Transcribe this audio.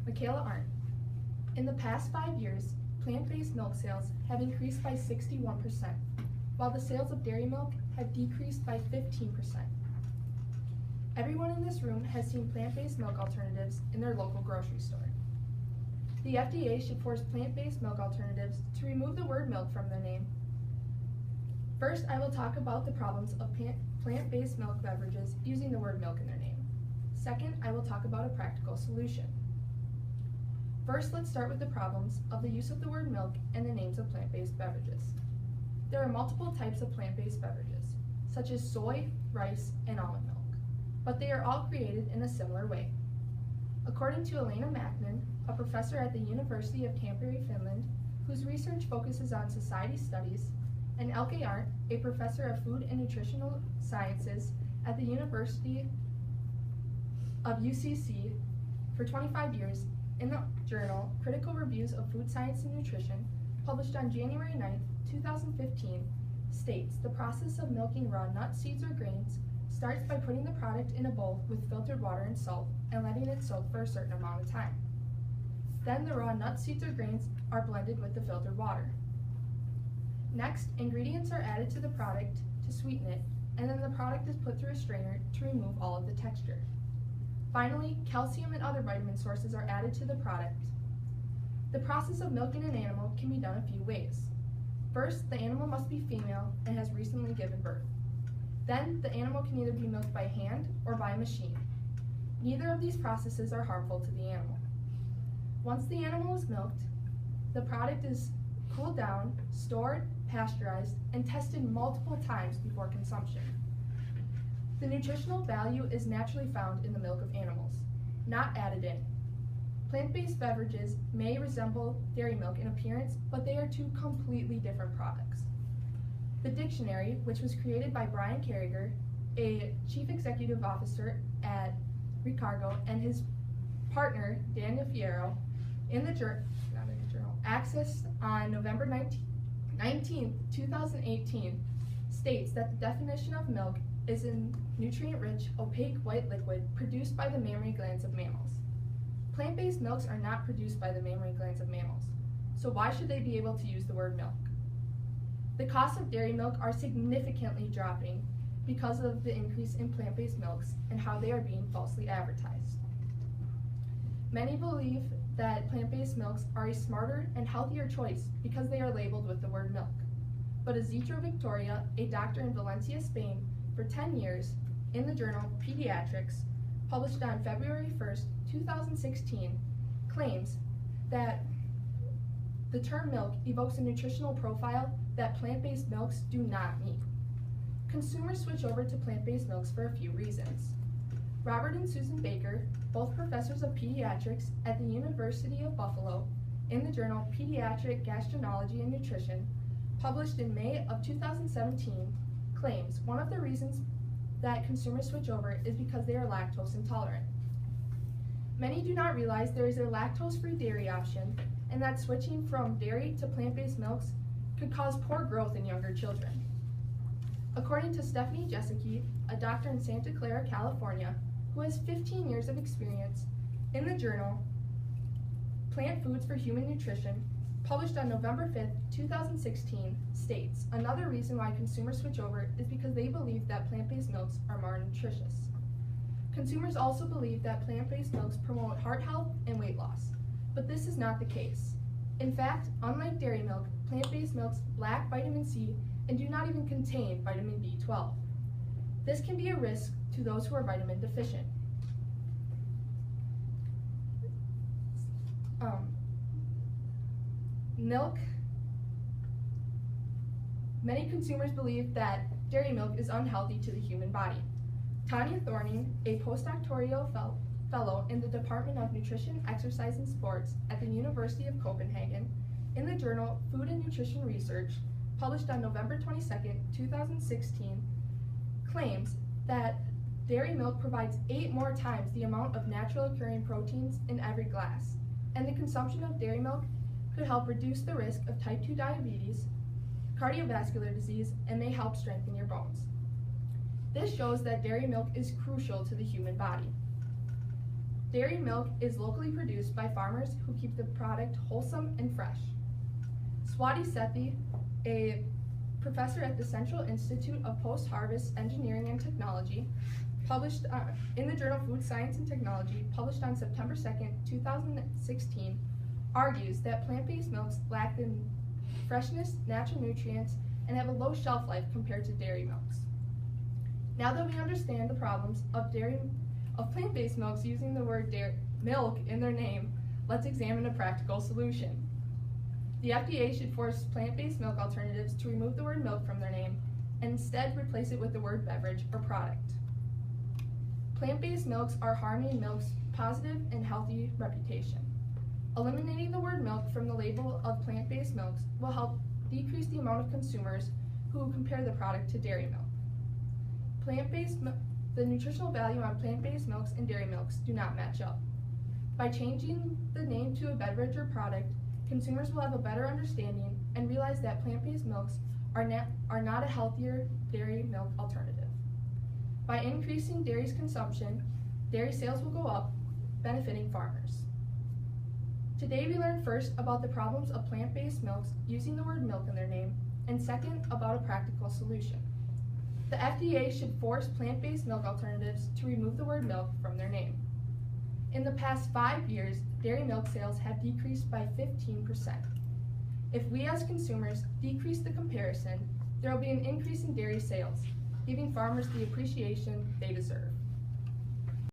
Makayla Arendt. In the past 5 years, plant-based milk sales have increased by 61%, while the sales of dairy milk have decreased by 15%. Everyone in this room has seen plant-based milk alternatives in their local grocery store. The FDA should force plant-based milk alternatives to remove the word milk from their name. First, I will talk about the problems of plant-based milk beverages using the word milk in their name. Second, I will talk about a practical solution. First, let's start with the problems of the use of the word milk and the names of plant-based beverages. There are multiple types of plant-based beverages, such as soy, rice, and almond milk, but they are all created in a similar way. According to Elena Macklin, a professor at the University of Tampere, Finland, whose research focuses on society studies, and Elke Arndt, a professor of food and nutritional sciences at the University of UCC for 25 years, in the journal Critical Reviews of Food Science and Nutrition, published on January 9, 2015, states the process of milking raw nuts, seeds, or grains starts by putting the product in a bowl with filtered water and salt and letting it soak for a certain amount of time. Then the raw nuts, seeds, or grains are blended with the filtered water. Next, ingredients are added to the product to sweeten it, and then the product is put through a strainer to remove all of the texture. Finally, calcium and other vitamin sources are added to the product. The process of milking an animal can be done a few ways. First, the animal must be female and has recently given birth. Then, the animal can either be milked by hand or by a machine. Neither of these processes are harmful to the animal. Once the animal is milked, the product is cooled down, stored, pasteurized, and tested multiple times before consumption. The nutritional value is naturally found in the milk of animals, not added in. Plant-based beverages may resemble dairy milk in appearance, but they are two completely different products. The dictionary, which was created by Brian Carriger, a chief executive officer at Ricardo, and his partner, Daniel Fierro, in the journal, accessed on November 19, 2018, states that the definition of milk is a nutrient-rich, opaque white liquid produced by the mammary glands of mammals. Plant-based milks are not produced by the mammary glands of mammals, so why should they be able to use the word milk? The costs of dairy milk are significantly dropping because of the increase in plant-based milks and how they are being falsely advertised. Many believe that plant-based milks are a smarter and healthier choice because they are labeled with the word milk. But Isidro Victoria, a doctor in Valencia, Spain, for 10 years, in the journal Pediatrics, published on February 1st, 2016, claims that the term milk evokes a nutritional profile that plant-based milks do not meet. Consumers switch over to plant-based milks for a few reasons. Robert and Susan Baker, both professors of pediatrics at the University of Buffalo, in the journal Pediatric Gastroenterology and Nutrition, published in May of 2017, claims one of the reasons that consumers switch over is because they are lactose intolerant. Many do not realize there is a lactose-free dairy option and that switching from dairy to plant-based milks could cause poor growth in younger children. According to Stephanie Jessica, a doctor in Santa Clara, California, who has 15 years of experience, in the journal Plant Foods for Human Nutrition, published on November 5th, 2016, states another reason why consumers switch over is because they believe that plant-based milks are more nutritious. Consumers also believe that plant-based milks promote heart health and weight loss, but this is not the case. In fact, unlike dairy milk, plant-based milks lack vitamin C and do not even contain vitamin B12. This can be a risk to those who are vitamin deficient. Milk. Many consumers believe that dairy milk is unhealthy to the human body. Tanya Thorning, a postdoctoral fellow in the Department of Nutrition, Exercise, and Sports at the University of Copenhagen, in the journal Food and Nutrition Research, published on November 22, 2016, claims that dairy milk provides 8 more times the amount of naturally occurring proteins in every glass, and the consumption of dairy milk could help reduce the risk of type 2 diabetes, cardiovascular disease, and may help strengthen your bones. This shows that dairy milk is crucial to the human body. Dairy milk is locally produced by farmers who keep the product wholesome and fresh. Swati Sethi, a professor at the Central Institute of Post-Harvest Engineering and Technology, published in the journal Food Science and Technology, published on September 2nd, 2016, argues that plant-based milks lack the freshness, natural nutrients, and have a low shelf life compared to dairy milks. Now that we understand the problems of plant-based milks using the word milk in their name, let's examine a practical solution. The FDA should force plant-based milk alternatives to remove the word milk from their name and instead replace it with the word beverage or product. Plant-based milks are harming milk's positive and healthy reputation. Eliminating the word milk from the label of plant-based milks will help decrease the amount of consumers who compare the product to dairy milk. The nutritional value on plant-based milks and dairy milks do not match up. By changing the name to a beverage or product, consumers will have a better understanding and realize that plant-based milks are not a healthier dairy milk alternative. By increasing dairy's consumption, dairy sales will go up, benefiting farmers. Today we learned first about the problems of plant-based milks using the word milk in their name, and second, about a practical solution. The FDA should force plant-based milk alternatives to remove the word milk from their name. In the past 5 years, dairy milk sales have decreased by 15%. If we as consumers decrease the comparison, there will be an increase in dairy sales, giving farmers the appreciation they deserve.